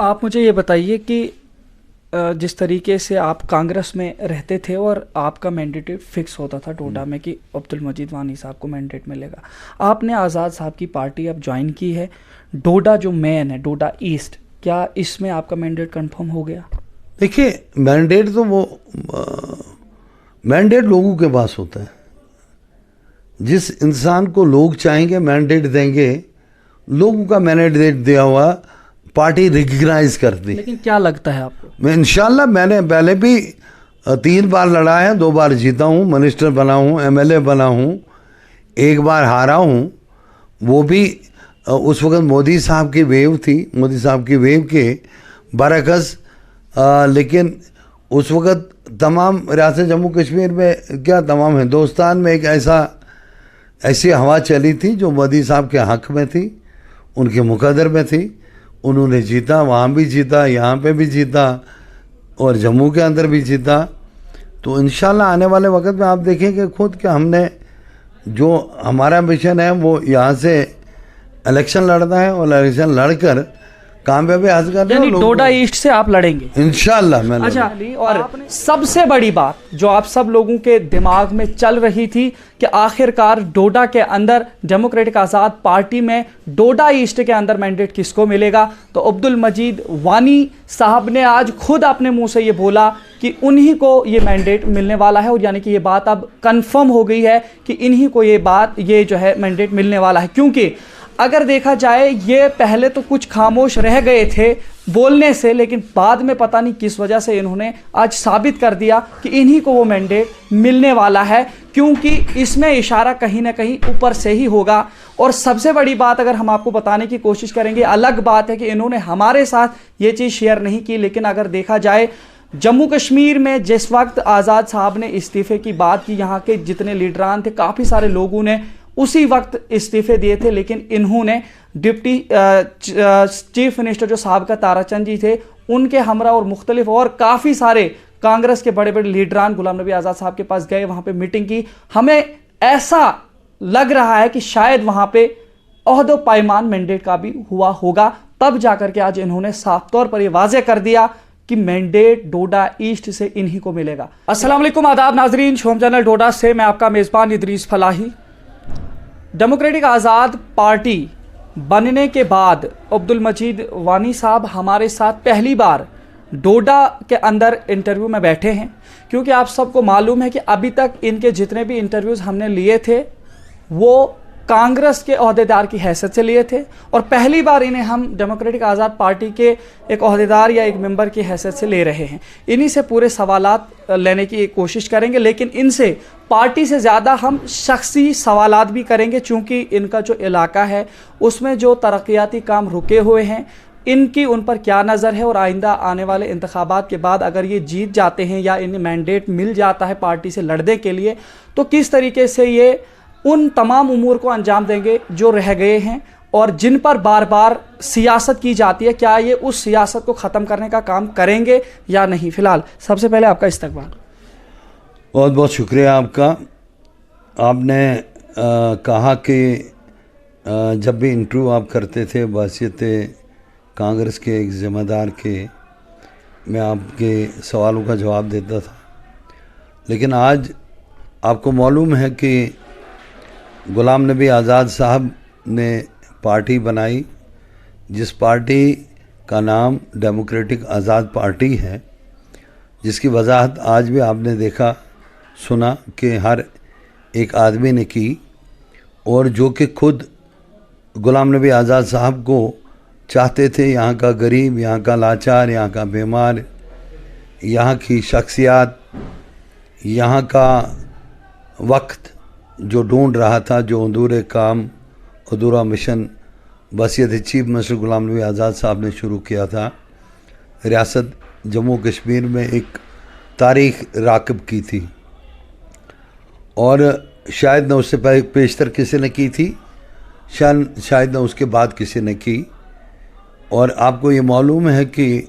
आप मुझे ये बताइए कि जिस तरीके से आप कांग्रेस में रहते थे और आपका मैंडेट फिक्स होता था डोडा में कि अब्दुल मजीद वानी साहब को मैंडेट मिलेगा, आपने आज़ाद साहब की पार्टी अब ज्वाइन की है, डोडा जो मेन है डोडा ईस्ट, क्या इसमें आपका मैंडेट कंफर्म हो गया? देखिए, मैंडेट तो वो मैंडेट लोगों के पास होता है। जिस इंसान को लोग चाहेंगे मैंडेट देंगे, लोगों का मैंडेट दिया हुआ पार्टी रिकग्नाइज करती। लेकिन क्या लगता है आपको? मैं इंशाल्लाह, मैंने पहले भी 3 बार लड़ा है, 2 बार जीता हूँ, मिनिस्टर बना हूँ, एमएलए बना हूँ, 1 बार हारा हूँ, वो भी उस वक्त मोदी साहब की वेव थी, मोदी साहब की वेव के बरअक्स। लेकिन उस वक्त तमाम रियासत जम्मू कश्मीर में, क्या तमाम हिंदुस्तान में एक ऐसी हवा चली थी जो मोदी साहब के हक़ में थी, उनके मुकद्दर में थी। उन्होंने जीता, वहाँ भी जीता, यहाँ पे भी जीता और जम्मू के अंदर भी जीता। तो इंशाल्लाह आने वाले वक्त में आप देखेंगे खुद कि हमने जो हमारा मिशन है वो यहाँ से इलेक्शन लड़ना है और इलेक्शन लड़कर कामयाबी हासिल करना है। यानी डोडा ईस्ट से आप लड़ेंगे इंशाल्लाह। मैं अच्छा, और सबसे बड़ी बात जो आप सब लोगों के दिमाग में चल रही थी कि आखिरकार डोडा के अंदर डेमोक्रेटिक आज़ाद पार्टी में डोडा ईस्ट के अंदर मैंडेट किसको मिलेगा, तो अब्दुल मजीद वानी साहब ने आज खुद अपने मुंह से ये बोला कि उन्हीं को ये मैंडेट मिलने वाला है। और यानी कि ये बात अब कंफर्म हो गई है कि इन्हीं को ये जो है मैंडेट मिलने वाला है। क्योंकि अगर देखा जाए, ये पहले तो कुछ खामोश रह गए थे बोलने से, लेकिन बाद में पता नहीं किस वजह से इन्होंने आज साबित कर दिया कि इन्हीं को वो मैंडेट मिलने वाला है, क्योंकि इसमें इशारा कहीं ना कहीं ऊपर से ही होगा। और सबसे बड़ी बात अगर हम आपको बताने की कोशिश करेंगे, अलग बात है कि इन्होंने हमारे साथ ये चीज़ शेयर नहीं की, लेकिन अगर देखा जाए जम्मू कश्मीर में जिस वक्त आज़ाद साहब ने इस्तीफे की बात की, यहाँ के जितने लीडरान थे, काफ़ी सारे लोगों ने उसी वक्त इस्तीफे दिए थे, लेकिन इन्होंने डिप्टी चीफ मिनिस्टर जो साहब का ताराचंद जी थे, उनके हमरा और मुख्तलिफ और काफ़ी सारे कांग्रेस के बड़े बड़े लीडरान गुलाम नबी आज़ाद साहब के पास गए, वहाँ पे मीटिंग की। हमें ऐसा लग रहा है कि शायद वहाँ पे ओहदो पायमान मैंडेट का भी हुआ होगा, तब जाकर के आज इन्होंने साफ तौर पर यह वाज़ेह कर दिया कि मैंडेट डोडा ईस्ट से इन्हीं को मिलेगा। अस्सलाम वालेकुम, आदाब नाजरीन, शोम चैनल डोडा से मैं आपका मेज़बान इदरीस फलाही। डेमोक्रेटिक आज़ाद पार्टी बनने के बाद अब्दुल मजीद वानी साहब हमारे साथ पहली बार डोडा के अंदर इंटरव्यू में बैठे हैं, क्योंकि आप सबको मालूम है कि अभी तक इनके जितने भी इंटरव्यूज़ हमने लिए थे वो कांग्रेस के ओहदेदार की हैसियत से लिए थे, और पहली बार इन्हें हम डेमोक्रेटिक आज़ाद पार्टी के एक ओहदेदार या एक मेंबर की हैसियत से ले रहे हैं। इन्हीं से पूरे सवालात लेने की कोशिश करेंगे, लेकिन इनसे पार्टी से ज़्यादा हम शख्सी सवालात भी करेंगे, चूँकि इनका जो इलाका है उसमें जो तरक्याती काम रुके हुए हैं, इनकी उन पर क्या नज़र है, और आइंदा आने वाले इंतखाबात के बाद अगर ये जीत जाते हैं या इन्हें मैंडेट मिल जाता है पार्टी से लड़ने के लिए, तो किस तरीके से ये उन तमाम उमूर को अंजाम देंगे जो रह गए हैं और जिन पर बार बार सियासत की जाती है। क्या ये उस सियासत को ख़त्म करने का काम करेंगे या नहीं? फ़िलहाल सबसे पहले आपका इस्तकबाल। बहुत बहुत शुक्रिया आपका। आपने कहा कि जब भी इंटरव्यू आप करते थे बहैसियत कांग्रेस के एक ज़िम्मेदार के, मैं आपके सवालों का जवाब देता था, लेकिन आज आपको मालूम है कि गुलाम नबी आज़ाद साहब ने पार्टी बनाई, जिस पार्टी का नाम डेमोक्रेटिक आज़ाद पार्टी है, जिसकी वजाहत आज भी आपने देखा सुना कि हर एक आदमी ने की, और जो कि खुद गुलाम नबी आज़ाद साहब को चाहते थे, यहाँ का गरीब, यहाँ का लाचार, यहाँ का बीमार, यहाँ की शख्सियात, यहाँ का वक्त जो ढूंढ रहा था, जो अधूरे काम, अधूरा mission बहैसियत chief minister Ghulam Nabi Azad साहब ने शुरू किया था। रियासत जम्मू कश्मीर में एक तारीख राकब की थी, और शायद न उससे पेशतर किसी ने की थी, शायद न उसके बाद किसी ने की। और आपको ये मालूम है कि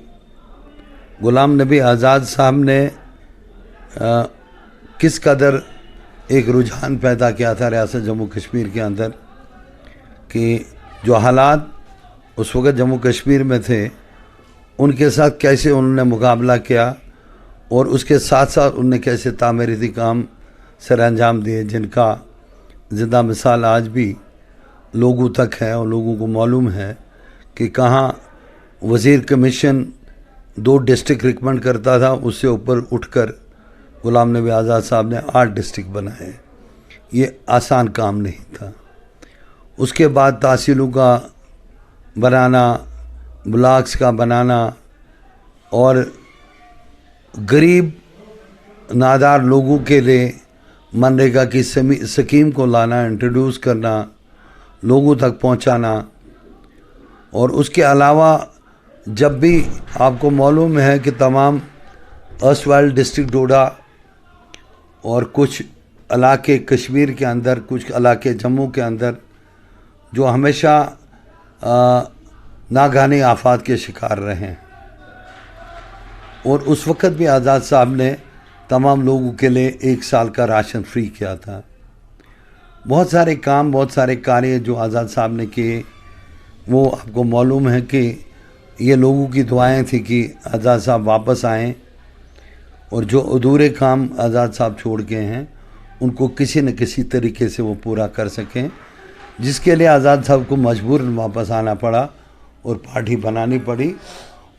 गुलाम नबी आज़ाद साहब ने किस कदर एक रुझान पैदा किया था रियासत जम्मू कश्मीर के अंदर, कि जो हालात उस वक़्त जम्मू कश्मीर में थे उनके साथ कैसे उन्होंने मुकाबला किया और उसके साथ साथ उन्होंने कैसे तामीराती काम सर अंजाम दिए, जिनका ज़िंदा मिसाल आज भी लोगों तक है और लोगों को मालूम है कि कहाँ वज़ीर कमीशन 2 डिस्ट्रिक्ट रिकमेंड करता था, उससे ऊपर उठकर गुलाम नबी आज़ाद साहब ने 8 डिस्ट्रिक्ट बनाए। ये आसान काम नहीं था। उसके बाद तहसीलों का बनाना, ब्लॉक्स का बनाना और गरीब नादार लोगों के लिए मनरेगा की स्कीम को लाना, इंट्रोड्यूस करना, लोगों तक पहुंचाना। और उसके अलावा जब भी आपको मालूम है कि तमाम अस्वाल डिस्ट्रिक्ट डोडा और कुछ इलाके कश्मीर के अंदर, कुछ इलाके जम्मू के अंदर जो हमेशा नागानी आफात के शिकार रहे हैं, और उस वक़्त भी आज़ाद साहब ने तमाम लोगों के लिए 1 साल का राशन फ्री किया था। बहुत सारे काम, बहुत सारे कार्य जो आज़ाद साहब ने किए, वो आपको मालूम है कि ये लोगों की दुआएं थी कि आज़ाद साहब वापस आएँ और जो अधूरे काम आज़ाद साहब छोड़ गए हैं उनको किसी न किसी तरीके से वो पूरा कर सकें, जिसके लिए आज़ाद साहब को मजबूरन वापस आना पड़ा और पार्टी बनानी पड़ी।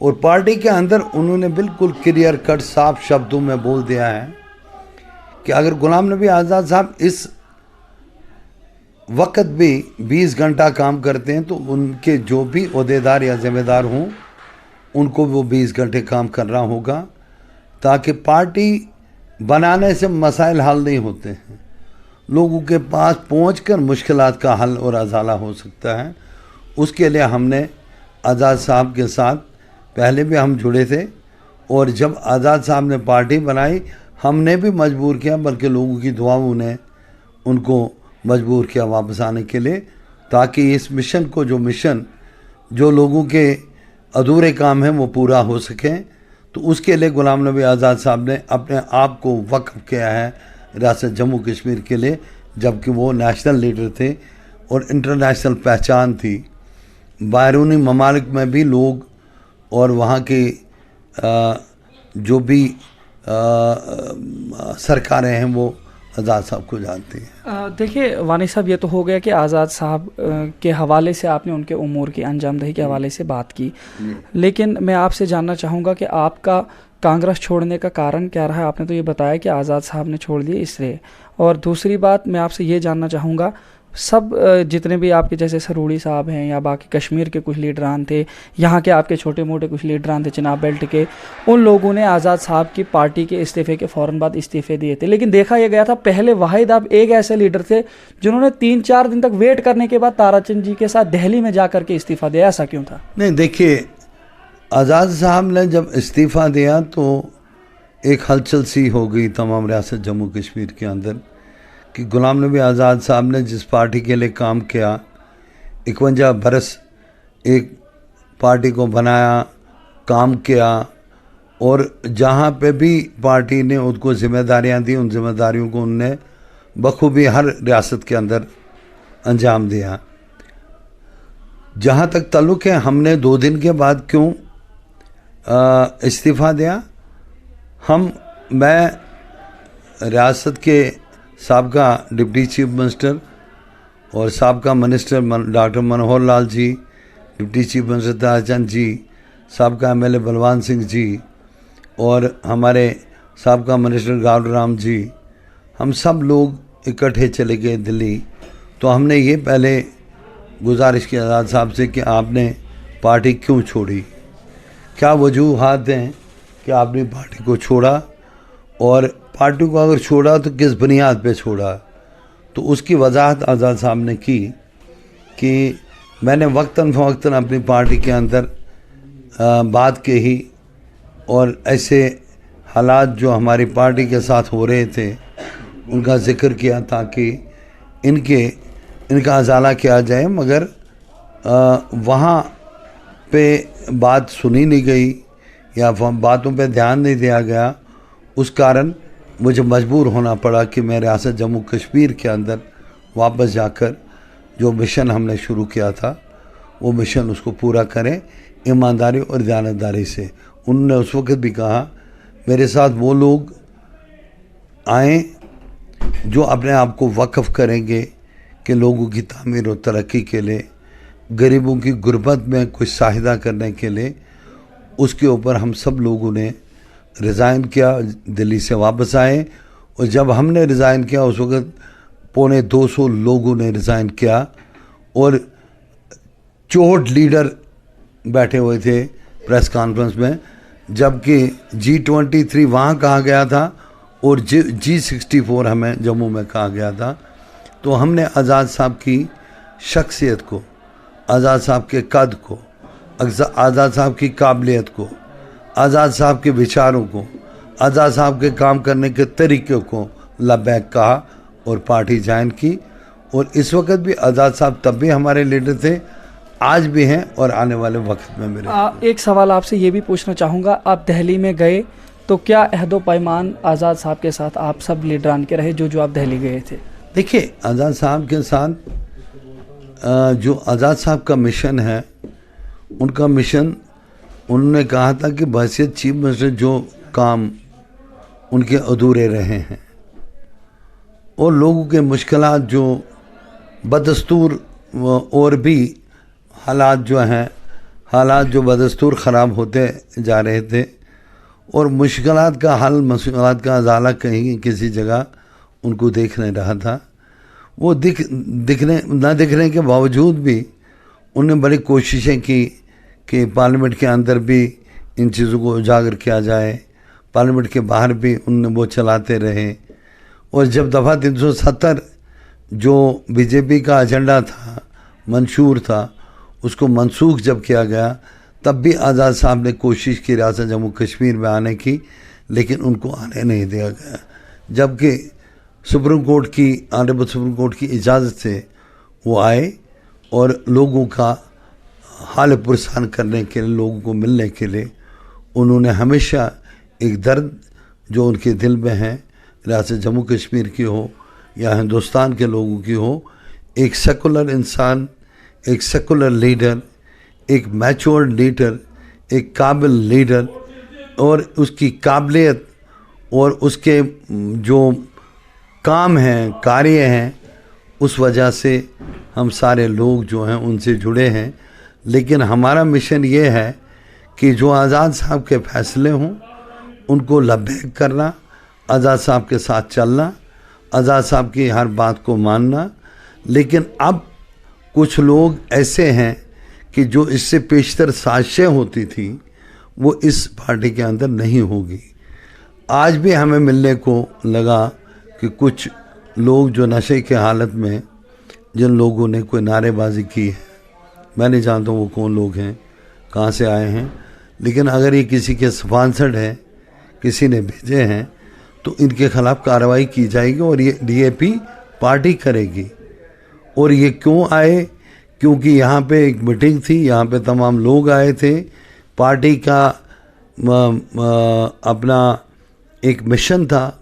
और पार्टी के अंदर उन्होंने बिल्कुल क्लियर कट साफ शब्दों में बोल दिया है कि अगर गुलाम नबी आज़ाद साहब इस वक्त भी 20 घंटा काम करते हैं तो उनके जो भी ओहदेदार या ज़िम्मेदार हों उनको वो 20 घंटे काम करना होगा, ताकि पार्टी बनाने से मसाइल हल नहीं होते हैं, लोगों के पास पहुंचकर मुश्किलात का हल और अजाला हो सकता है। उसके लिए हमने आज़ाद साहब के साथ पहले भी हम जुड़े थे, और जब आज़ाद साहब ने पार्टी बनाई हमने भी मजबूर किया, बल्कि लोगों की दुआओं ने उनको मजबूर किया वापस आने के लिए, ताकि इस मिशन को, जो लोगों के अधूरे काम हैं वो पूरा हो सकें। तो उसके लिए गुलाम नबी आज़ाद साहब ने अपने आप को वक्फ किया है रियासत जम्मू कश्मीर के लिए, जबकि वो नेशनल लीडर थे और इंटरनेशनल पहचान थी। बैरूनी ममालिक में भी लोग और वहाँ के जो भी सरकारें हैं वो आज़ाद साहब को जानती हैं। देखिए वानी साहब, ये तो हो गया कि आज़ाद साहब के हवाले से आपने उनके उमूर की अंजामदही के हवाले से बात की, लेकिन मैं आपसे जानना चाहूँगा कि आपका कांग्रेस छोड़ने का कारण क्या रहा। आपने तो ये बताया कि आज़ाद साहब ने छोड़ दिए इसलिए, और दूसरी बात मैं आपसे ये जानना चाहूँगा, सब जितने भी आपके जैसे सरूड़ी साहब हैं या बाकी कश्मीर के कुछ लीडरान थे, यहाँ के आपके छोटे मोटे कुछ लीडरान थे चिनाब बेल्ट के, उन लोगों ने आज़ाद साहब की पार्टी के इस्तीफे के फ़ौरन बाद इस्तीफे दिए थे। लेकिन देखा यह गया था पहले वाहिद आप एक ऐसे लीडर थे जिन्होंने 3-4 दिन तक वेट करने के बाद ताराचंद जी के साथ दिल्ली में जा कर के इस्तीफ़ा दिया। ऐसा क्यों था? नहीं, देखिए, आज़ाद साहब ने जब इस्तीफ़ा दिया तो एक हलचल सी हो गई तमाम रियासत जम्मू कश्मीर के अंदर कि गुलाम नबी आज़ाद साहब ने जिस पार्टी के लिए काम किया, 51 बरस एक पार्टी को बनाया, काम किया, और जहाँ पे भी पार्टी ने उनको जिम्मेदारियाँ दी उन जिम्मेदारियों को उनने बखूबी हर रियासत के अंदर अंजाम दिया। जहाँ तक ताल्लुक़ है, हमने 2 दिन के बाद क्यों इस्तीफ़ा दिया, मैं रियासत के साबका डिप्टी चीफ मिनिस्टर और साबका minister doctor Manohar Lal ji, deputy chief minister Tarachand जी, साबका एमएलए बलवान सिंह जी और हमारे साबका मिनिस्टर गावड़ राम जी, हम सब लोग इकट्ठे चले गए दिल्ली। तो हमने ये पहले गुजारिश की आज़ाद साहब से कि आपने पार्टी क्यों छोड़ी, क्या वजूहात हैं कि आपने पार्टी को छोड़ा, और पार्टी को अगर छोड़ा तो किस बुनियाद पे छोड़ा। तो उसकी वजाहत आज़ाद साहब ने की कि मैंने वक्तन फ़वक्तन अपनी पार्टी के अंदर बात की और ऐसे हालात जो हमारी पार्टी के साथ हो रहे थे उनका ज़िक्र किया ताकि इनका अजाला किया जाए, मगर वहाँ पे बात सुनी नहीं गई या बातों पे ध्यान नहीं दिया गया। उस कारण मुझे मजबूर होना पड़ा कि मैं रियासत जम्मू कश्मीर के अंदर वापस जाकर जो मिशन हमने शुरू किया था वो मिशन उसको पूरा करें। ईमानदारी और दयानतदारी से। उन्होंने उस वक्त भी कहा मेरे साथ वो लोग आए जो अपने आप को वक्फ करेंगे कि लोगों की तामीर और तरक्की के लिए, गरीबों की गुर्बत में कुछ सहायता करने के लिए। उसके ऊपर हम सब लोगों ने रिज़ाइन किया, दिल्ली से वापस आए। और जब हमने रिज़ाइन किया उस वक्त 250 लोगों ने रिज़ाइन किया और 64 लीडर बैठे हुए थे प्रेस कॉन्फ्रेंस में, जबकि G23 वहाँ कहा गया था और G64 हमें जम्मू में कहा गया था। तो हमने आज़ाद साहब की शख्सियत को, आज़ाद साहब के कद को, आज़ाद साहब की काबिलियत को, आज़ाद साहब के विचारों को, आज़ाद साहब के काम करने के तरीक़े को लबैक कहा और पार्टी ज्वाइन की। और इस वक्त भी आज़ाद साहब तब भी हमारे लीडर थे, आज भी हैं और आने वाले वक्त में मेरे। एक सवाल आपसे ये भी पूछना चाहूँगा, आप दिल्ली में गए तो क्या अहदो पैमान आज़ाद साहब के साथ आप सब लीडरान के रहे जो आप दिल्ली गए थे? देखिए, आज़ाद साहब के साथ जो आज़ाद साहब का मिशन है, उनका मिशन, उन्होंने कहा था कि बहैसियत चीफ मिनिस्टर जो काम उनके अधूरे रहे हैं और लोगों के मुश्किलात जो बदस्तूर और भी हालात जो हैं, हालात जो बदस्तूर ख़राब होते जा रहे थे और मुश्किलात का हल, मुश्किलात का अजाला कहीं किसी जगह उनको देख नहीं रहा था। वो दिखने के बावजूद भी उन्होंने बड़ी कोशिशें की कि पार्लियामेंट के अंदर भी इन चीज़ों को उजागर किया जाए, पार्लियामेंट के बाहर भी उन्होंने वो चलाते रहे। और जब दफ़ा 370 जो बीजेपी का एजेंडा था, मंशूर था, उसको मनसूख जब किया गया तब भी आज़ाद साहब ने कोशिश की रियासत जम्मू कश्मीर में आने की, लेकिन उनको आने नहीं दिया गया। जबकि सुप्रीम कोर्ट की, ऑनरेबल सुप्रीम कोर्ट की इजाज़त से वो आए और लोगों का हाल पुरसान करने के लिए, लोगों को मिलने के लिए उन्होंने हमेशा एक दर्द जो उनके दिल में है, रियासत जम्मू कश्मीर की हो या हिंदुस्तान के लोगों की हो, एक सेकुलर इंसान, एक सेकुलर लीडर, एक मैच्योर लीडर, एक काबिल लीडर और उसकी काबिलियत और उसके जो काम हैं, कार्य हैं, उस वजह से हम सारे लोग जो हैं उनसे जुड़े हैं। लेकिन हमारा मिशन ये है कि जो आज़ाद साहब के फैसले हों उनको लबैक करना, आज़ाद साहब के साथ चलना, आज़ाद साहब की हर बात को मानना। लेकिन अब कुछ लोग ऐसे हैं कि जो इससे पेशतर साजिशें होती थी वो इस पार्टी के अंदर नहीं होगी। आज भी हमें मिलने को लगा कि कुछ लोग जो नशे के हालत में, जिन लोगों ने कोई नारेबाजी की है, मैं नहीं जानता वो कौन लोग हैं, कहाँ से आए हैं, लेकिन अगर ये किसी के स्पॉन्सर्ड है, किसी ने भेजे हैं, तो इनके ख़िलाफ़ कार्रवाई की जाएगी और ये डीएपी पार्टी करेगी। और ये क्यों आए? क्योंकि यहाँ पे एक मीटिंग थी, यहाँ पे तमाम लोग आए थे, पार्टी का अपना एक मिशन था,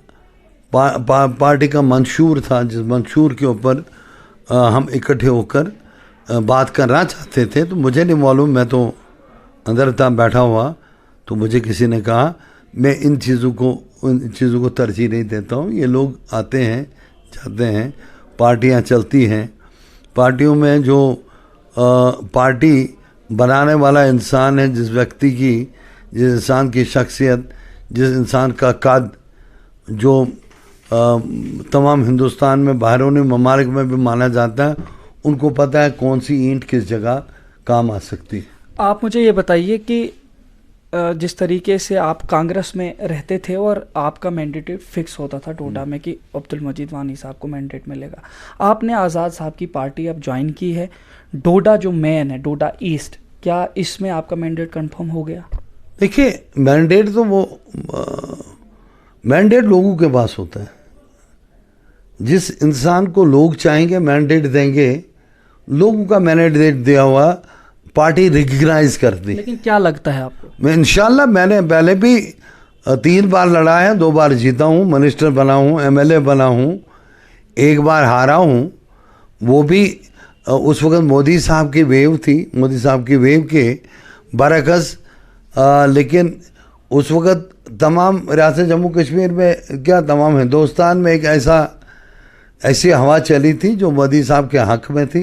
पार्टी का मंशूर था, जिस मंशूर के ऊपर हम इकट्ठे होकर बात करना चाहते थे। तो मुझे नहीं मालूम, मैं तो अंदर था बैठा हुआ, तो मुझे किसी ने कहा, मैं इन चीज़ों को तरजीह नहीं देता हूँ। ये लोग आते हैं, जाते हैं, पार्टियाँ चलती हैं, पार्टियों में जो पार्टी बनाने वाला इंसान है, जिस व्यक्ति की, जिस इंसान की शख्सियत, जिस इंसान का कद, जो तमाम हिंदुस्तान में, बाहरों ममालिक में भी माना जाता है, उनको पता है कौन सी ईंट किस जगह काम आ सकती है। आप मुझे ये बताइए कि जिस तरीके से आप कांग्रेस में रहते थे और आपका मैंडेट फिक्स होता था डोडा में कि अब्दुल मजीद वानी साहब को मैंडेट मिलेगा, आपने आज़ाद साहब की पार्टी अब ज्वाइन की है, डोडा जो मेन है, डोडा ईस्ट, क्या इसमें आपका मैंडेट कंफर्म हो गया? देखिए, मैंडेट तो वो मैंडेट लोगों के पास होता है। जिस इंसान को लोग चाहेंगे मैंडेट देंगे, लोगों का मैंडेट दिया हुआ पार्टी रिकग्नाइज करती है। लेकिन क्या लगता है आपको? मैं इंशाल्लाह, मैंने पहले भी 3 बार लड़ा है, 2 बार जीता हूँ, मिनिस्टर बना हूँ, एमएलए बना हूँ, 1 बार हारा हूँ, वो भी उस वक्त मोदी साहब की वेव थी। मोदी साहब की वेव के बरअकस लेकिन उस वक़्त तमाम रियासत जम्मू कश्मीर में क्या तमाम हिंदुस्तान में एक ऐसी हवा चली थी जो मोदी साहब के हक़ में थी,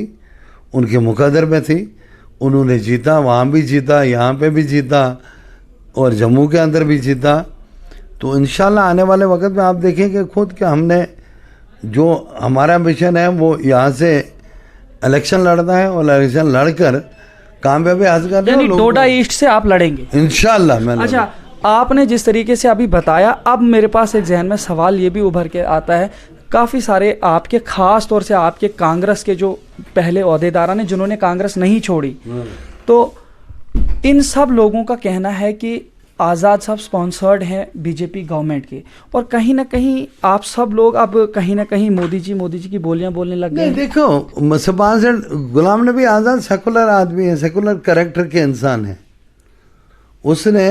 उनके मुकद्दर में थी। उन्होंने जीता, वहाँ भी जीता, यहाँ पे भी जीता और जम्मू के अंदर भी जीता। तो इंशाल्लाह आने वाले वक्त में आप देखेंगे खुद कि हमने जो हमारा मिशन है वो यहाँ से इलेक्शन लड़ना है और इलेक्शन लड़कर कामयाबी हासिल करना है। यानी डोडा ईस्ट से आप लड़ेंगे इंशाल्लाह। मैं अच्छा, आपने जिस तरीके से अभी बताया, अब मेरे पास एक जहन में सवाल ये भी उभर के आता है, काफ़ी सारे आपके ख़ास तौर से आपके कांग्रेस के जो पहले ओहदेदार ने जिन्होंने कांग्रेस नहीं छोड़ी, तो इन सब लोगों का कहना है कि आज़ाद साहब स्पॉन्सर्ड हैं बीजेपी गवर्नमेंट के, और कहीं ना कहीं आप सब लोग अब कहीं ना कहीं मोदी जी की बोलियां बोलने लग गए। देखो, स्पॉन्सर्ड गुलाम नबी आज़ाद सेकुलर आदमी है, सेकुलर कैरेक्टर के इंसान है। उसने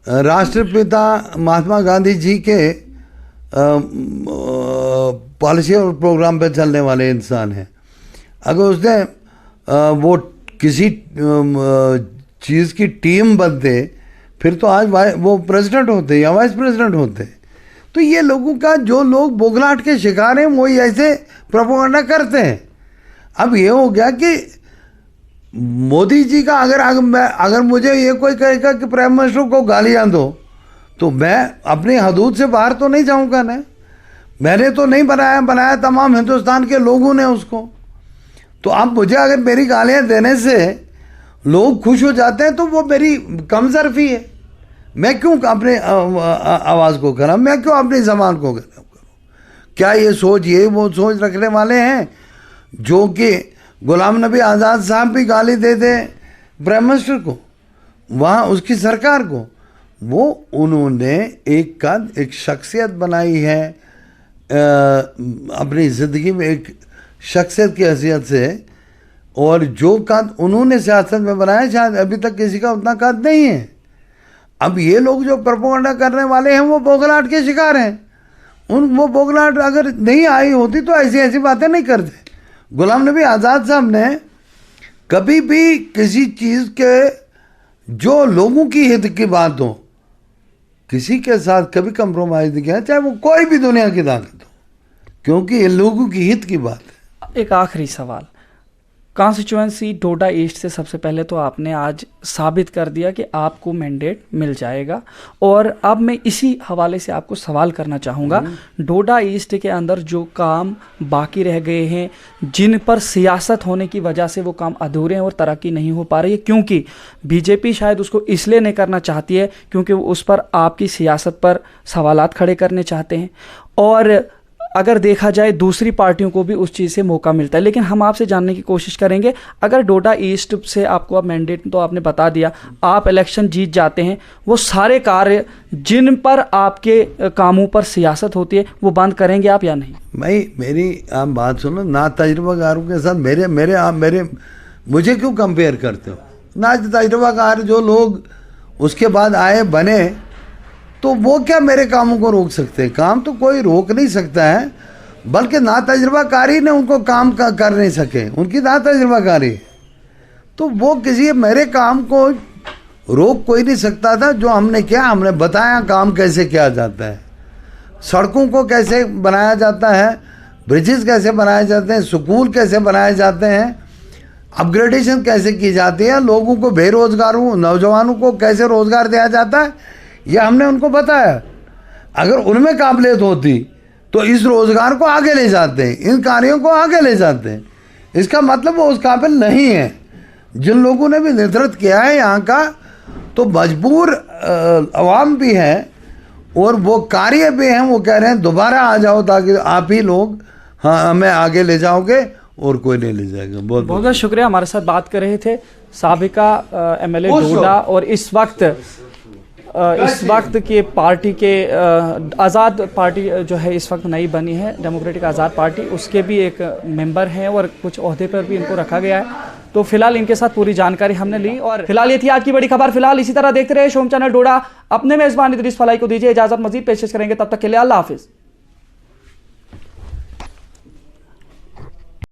राष्ट्रपिता महात्मा गांधी जी के पॉलिसी और प्रोग्राम पे चलने वाले इंसान हैं। अगर उसने वो किसी चीज़ की टीम बनते फिर तो आज वो प्रेसिडेंट होते या वाइस प्रेसिडेंट होते। तो ये लोगों का, जो लोग बोगलाहट के शिकार हैं, वही ऐसे प्रोपेगेंडा करते हैं। अब ये हो गया कि मोदी जी का अगर मुझे ये कोई कहेगा कि प्राइम मिनिस्टर को गालियाँ दो, तो मैं अपनी हदूद से बाहर तो नहीं जाऊँगा ना। मैंने तो नहीं बनाया तमाम हिंदुस्तान के लोगों ने उसको। तो अब मुझे अगर मेरी गालियाँ देने से लोग खुश हो जाते हैं तो वो मेरी कमजोरी है। मैं क्यों अपने आवाज़ को खराब, मैं क्यों अपनी ज़बान को खराब करूँ? क्या ये वो सोच रखने वाले हैं जो कि गुलाम नबी आज़ाद साहब भी गाली दे दे प्राइम मिनिस्टर को, वहाँ उसकी सरकार को? वो उन्होंने एक शख्सियत बनाई है अपनी ज़िंदगी में, एक शख्सियत की हैसियत से, और जो कद उन्होंने सियासत में बनाया शायद अभी तक किसी का उतना कद नहीं है। अब ये लोग जो प्रोपेगेंडा करने वाले हैं वो बोगलाहट के शिकार हैं। वो बोगलाहट अगर नहीं आई होती तो ऐसी बातें नहीं करते। गुलाम नबी आज़ाद साहब ने कभी भी किसी चीज़ के, जो लोगों की हित की बात हो, किसी के साथ कभी कंप्रोमाइज़ नहीं किया, चाहे वो कोई भी दुनिया की ताकत हो, क्योंकि ये लोगों की हित की बात है। एक आखिरी सवाल, कॉन्स्टिट्यूएंसी डोडा ईस्ट से सबसे पहले तो आपने आज साबित कर दिया कि आपको मैंडेट मिल जाएगा, और अब मैं इसी हवाले से आपको सवाल करना चाहूँगा, डोडा ईस्ट के अंदर जो काम बाकी रह गए हैं, जिन पर सियासत होने की वजह से वो काम अधूरे हैं और तरक्की नहीं हो पा रही है, क्योंकि बीजेपी शायद उसको इसलिए नहीं करना चाहती है क्योंकि वो उस पर आपकी सियासत पर सवालात खड़े करने चाहते हैं, और अगर देखा जाए दूसरी पार्टियों को भी उस चीज़ से मौका मिलता है। लेकिन हम आपसे जानने की कोशिश करेंगे, अगर डोडा ईस्ट से आपको अब मैंडेट, तो आपने बता दिया, आप इलेक्शन जीत जाते हैं, वो सारे कार्य जिन पर आपके कामों पर सियासत होती है वो बंद करेंगे आप या नहीं? भाई मेरी आप बात सुनो, ना तजुर्बाकारों के साथ मेरे मुझे क्यों कंपेयर करते हो? ना तजुर्बाकार जो लोग उसके बाद आए बने, तो वो क्या मेरे कामों को रोक सकते हैं? काम तो कोई रोक नहीं सकता है, बल्कि ना तजुर्बाकारी ने उनको काम कर नहीं सके, उनकी ना तजुर्बाकारी। तो वो किसी मेरे काम को रोक कोई नहीं सकता था। जो हमने किया, हमने बताया काम कैसे किया जाता है, सड़कों को कैसे बनाया जाता है, ब्रिजेस कैसे बनाए जाते हैं, स्कूल कैसे बनाए जाते हैं, अपग्रेडेशन कैसे की जाती है, लोगों को, बेरोजगारों, नौजवानों को कैसे रोज़गार दिया जाता है, ये हमने उनको बताया। अगर उनमें काबिलियत होती तो इस रोज़गार को आगे ले जाते हैं, इन कार्यों को आगे ले जाते हैं। इसका मतलब वो उस काबिल नहीं है। जिन लोगों ने भी नेतृत्व किया है यहाँ का, तो मजबूर अवाम भी है और वो कार्य भी हैं। वो कह रहे हैं दोबारा आ जाओ ताकि आप ही लोग हमें आगे ले जाओगे और कोई नहीं ले जाएगा। बहुत बहुत शुक्रिया। हमारे साथ बात कर रहे थे साबिका MLA डोडा, और इस वक्त के पार्टी के आज़ाद पार्टी जो है इस वक्त नई बनी है, डेमोक्रेटिक आज़ाद पार्टी, उसके भी एक मेंबर हैं और कुछ ओहदे पर भी इनको रखा गया है। तो फिलहाल इनके साथ पूरी जानकारी हमने ली, और फिलहाल ये थी आज की बड़ी खबर। फिलहाल इसी तरह देखते रहे शोम चैनल डोडा। अपने मेजबान इदरीस फलाई को दीजिए इजाज़त, मजीद पेशकश करेंगे, तब तक के लिए अल्लाह हाफिज़।